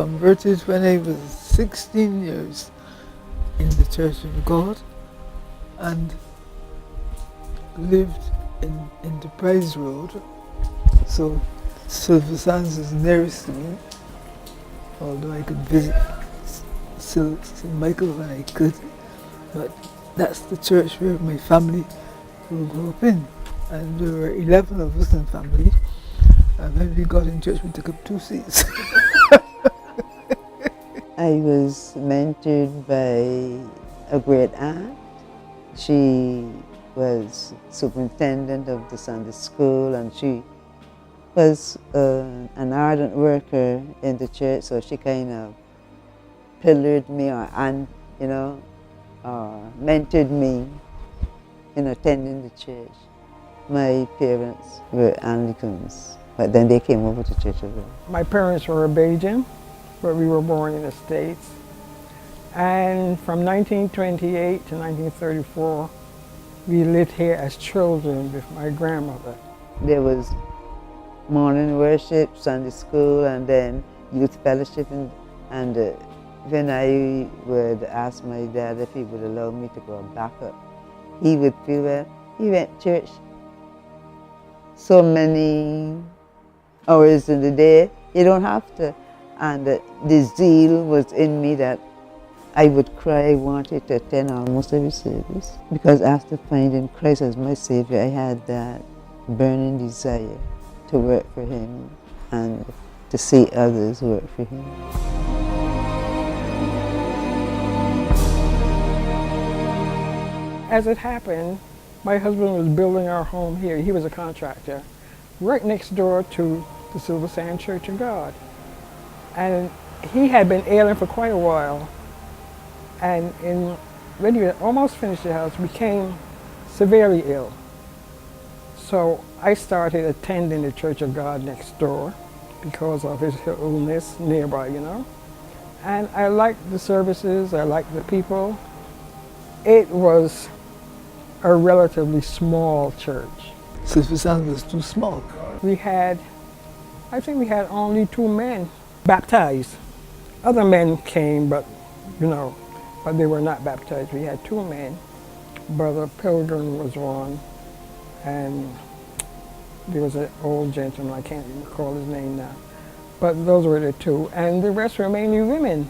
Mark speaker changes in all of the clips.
Speaker 1: converted when I was 16 years in the Church of God and lived in Enterprise Road. So Silver Sands is nearest to me, although I could visit St. Michael when I could. But that's the church where my family grew up in. And there were 11 of us in family. And when we got in church, we took up 2 seats.
Speaker 2: I was mentored by a great aunt. She was superintendent of the Sunday school, and she was an ardent worker in the church, so she kind of pillared me or mentored me in attending the church. My parents were Anglicans, but then they came over to Church of God.
Speaker 3: My parents were Belgian, but we were born in the States. And from 1928 to 1934, we lived here as children with my grandmother.
Speaker 2: There was morning worship, Sunday school, and then youth fellowship. And when I would ask my dad if he would allow me to go back up, he would feel, well, he went to church so many hours in the day, you don't have to. And the zeal was in me that I would cry, I wanted to attend almost every service. Because after finding Christ as my Savior, I had that burning desire to work for Him and to see others work for Him.
Speaker 3: As it happened, my husband was building our home here. He was a contractor, right next door to the Silver Sand Church of God. And he had been ailing for quite a while. And when he had almost finished the house, became severely ill. So I started attending the Church of God next door because of his illness nearby, And I liked the services, I liked the people. It was a relatively small church.
Speaker 1: Silver Sands was too small.
Speaker 3: I think we had only 2 men baptized. Other men came, but they were not baptized. We had 2 men. Brother Pilgrim was one, and there was an old gentleman, I can't recall his name now. But those were the 2, and the rest were mainly women.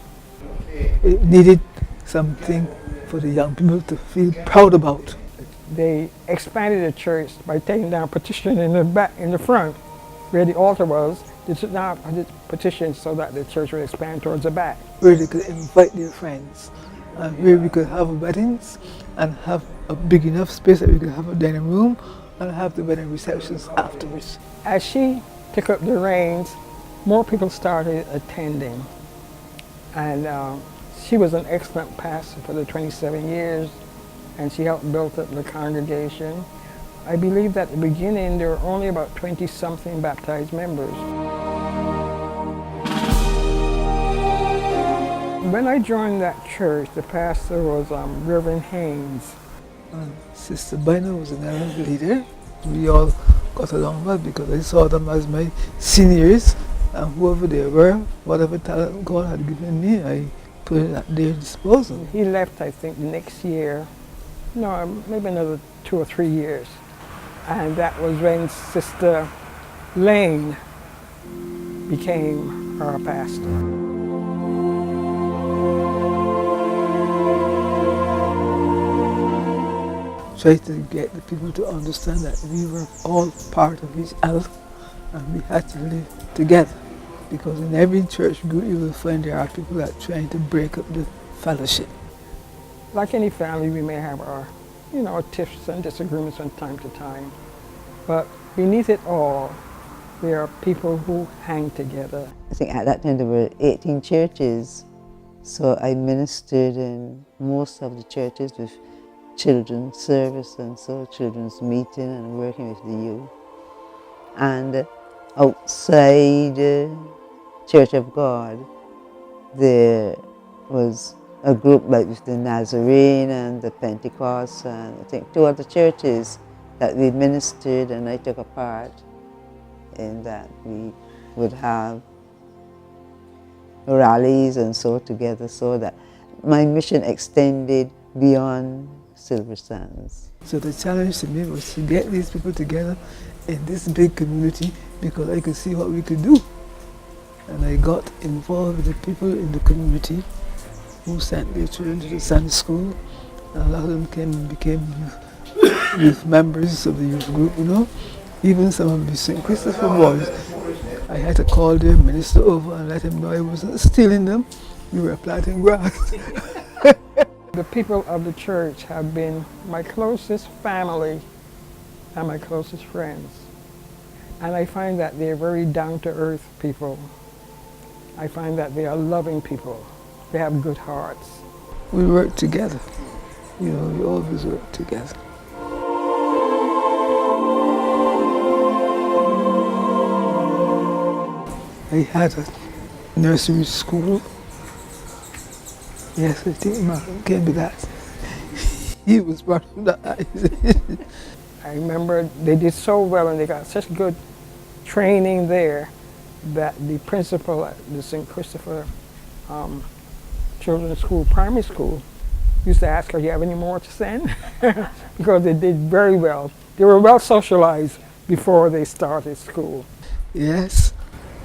Speaker 1: It needed something for the young people to feel proud about.
Speaker 3: They expanded the church by taking down partition in the back, in the front, where the altar was. They took down partitions so that the church would expand towards the back.
Speaker 1: Where they could invite their friends, and where we could have weddings and have a big enough space that we could have a dining room and have the wedding receptions afterwards.
Speaker 3: As she took up the reins, more people started attending. And she was an excellent pastor for the 27 years, and she helped build up the congregation. I believe that at the beginning there were only about 20-something baptized members. When I joined that church, the pastor was Reverend Haynes.
Speaker 1: Sister Bina was an elder leader. We all got along well because I saw them as my seniors, and whoever they were, whatever talent God had given me, I put it at their disposal.
Speaker 3: He left, I think, the next year, maybe another 2 or 3 years. And that was when Sister Layne became our pastor.
Speaker 1: Try to get the people to understand that we were all part of each other and we had to live together. Because in every church group you will find there are people that are trying to break up the fellowship.
Speaker 3: Like any family, we may have our, tiffs and disagreements from time to time. But beneath it all, there are people who hang together.
Speaker 2: I think at that time there were 18 churches, so I ministered in most of the churches with children's service and so children's meeting and working with the youth. And outside Church of God, there was a group like with the Nazarene and the Pentecost and I think 2 other churches that we ministered, and I took a part in that. We would have rallies and so together, so that my mission extended beyond Silver Sands.
Speaker 1: So the challenge to me was to get these people together in this big community because I could see what we could do. And I got involved with the people in the community who sent their children to the Sunday school. And a lot of them came and became youth members of the youth group, you know. Even some of the St. Christopher boys, I had to call their minister over and let him know I wasn't stealing them. We were planting grass.
Speaker 3: The people of the church have been my closest family and my closest friends. And I find that they're very down-to-earth people. I find that they are loving people. They have good hearts.
Speaker 1: We work together. You know, we always work together. I had a nursery school. Yes, I think Malcolm came to that. He was part of that.
Speaker 3: I remember they did so well and they got such good training there that the principal at the St. Christopher Children's School, primary school, used to ask her, do you have any more to send? Because they did very well. They were well socialized before they started school.
Speaker 1: Yes,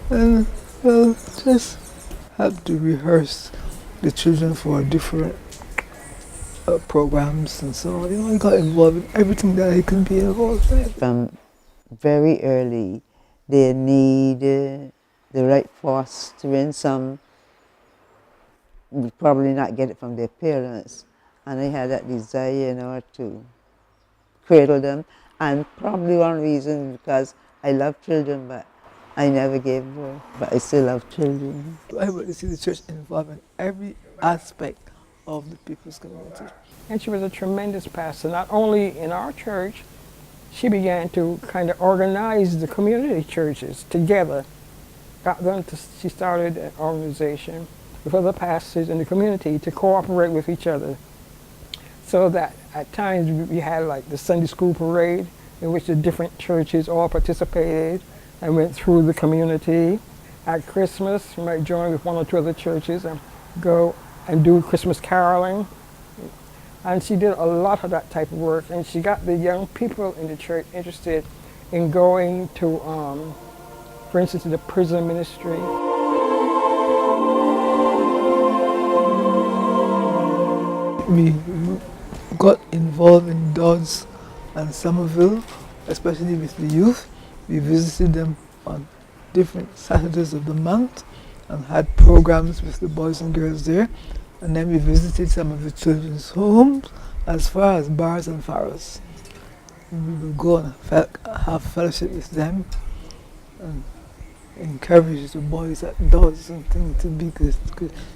Speaker 1: and well, just had to rehearse the children for different programs and so on. You know, I got involved in everything that I could be involved in.
Speaker 2: From very early, they need the right fostering. Some would probably not get it from their parents, and I had that desire, you know, to cradle them. And probably one reason is because I love children, but I never gave birth, but I still love children.
Speaker 1: I want to see the church involved in every aspect of the people's community.
Speaker 3: And she was a tremendous pastor, not only in our church. She began to kind of organize the community churches together. She started an organization with other pastors in the community to cooperate with each other. So that at times we had like the Sunday school parade in which the different churches all participated and went through the community. At Christmas, you might join with one or two other churches and go and do Christmas caroling. And she did a lot of that type of work, and she got the young people in the church interested in going to, for instance, the prison ministry.
Speaker 1: We got involved in Dodds and Somerville, especially with the youth. We visited them on different Saturdays of the month and had programs with the boys and girls there. And then we visited some of the children's homes as far as Bars and Farrows. And we would go and have fellowship with them and encourage the boys at Dodds and things to be good.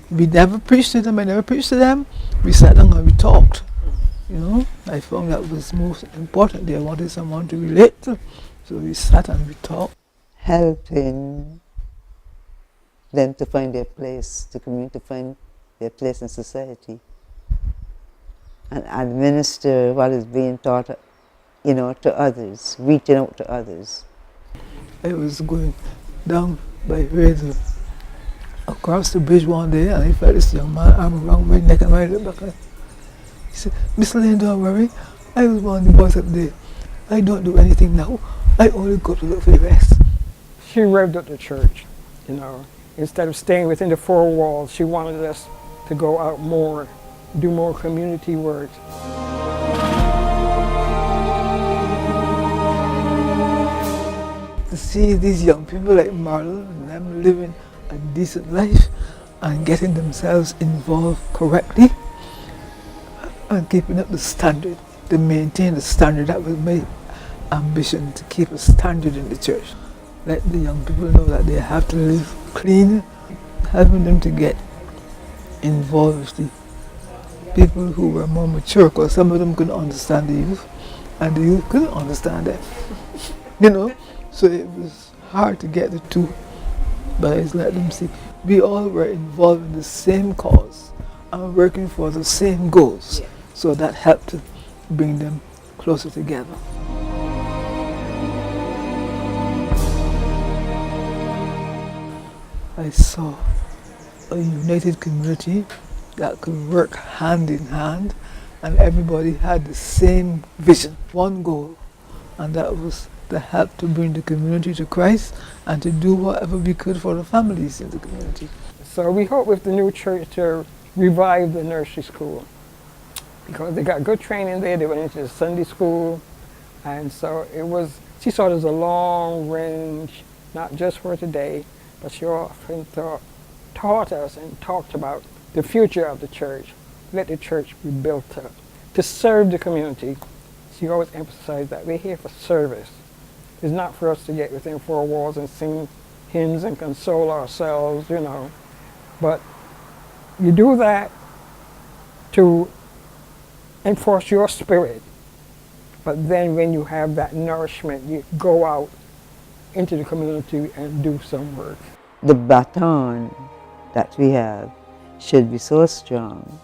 Speaker 1: We never preached to them, I never preached to them. We sat down and we talked. You know, I found that was most important. They wanted someone to relate to. So we sat and we talked.
Speaker 2: Helping them to find their place, the community to find their place in society, and administer what is being taught, you know, to others, reaching out to others.
Speaker 1: I was going down by Hazel across the bridge one day, and I felt this young man arm around my neck and I looked back. He said, "Miss Layne, don't worry. I was one of the boys up there. I don't do anything now. I only go to look for the rest."
Speaker 3: She revved up the church, you know. Instead of staying within the four walls, she wanted us to go out more, do more community work.
Speaker 1: To see these young people like Muriel and them living a decent life and getting themselves involved correctly and keeping up the standard, to maintain the standard. That was my ambition, to keep a standard in the church. Let the young people know that they have to live clean, helping them to get involved with the people who were more mature, because some of them couldn't understand the youth and the youth couldn't understand them. You know, so it was hard to get the two, but I just let them see we all were involved in the same cause and working for the same goals. So that helped to bring them closer together. I saw a united community that could work hand in hand, and everybody had the same vision, one goal, and that was to help to bring the community to Christ and to do whatever we could for the families in the community.
Speaker 3: So we hope with the new church to revive the nursery school, because they got good training there. They went into the Sunday school, and so she saw it as a long range, not just for today, but she often taught us and talked about the future of the church. Let the church be built up to serve the community. She always emphasized that we're here for service. It's not for us to get within four walls and sing hymns and console ourselves, but you do that to enforce your spirit. But then when you have that nourishment, you go out into the community and do some work.
Speaker 2: The baton that we have should be so strong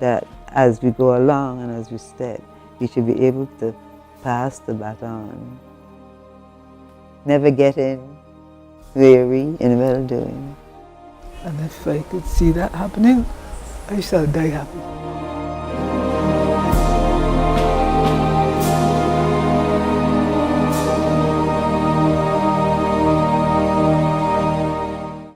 Speaker 2: that as we go along and as we step, we should be able to pass the baton. Never getting weary in well doing.
Speaker 1: And if I could see that happening, I shall die happy.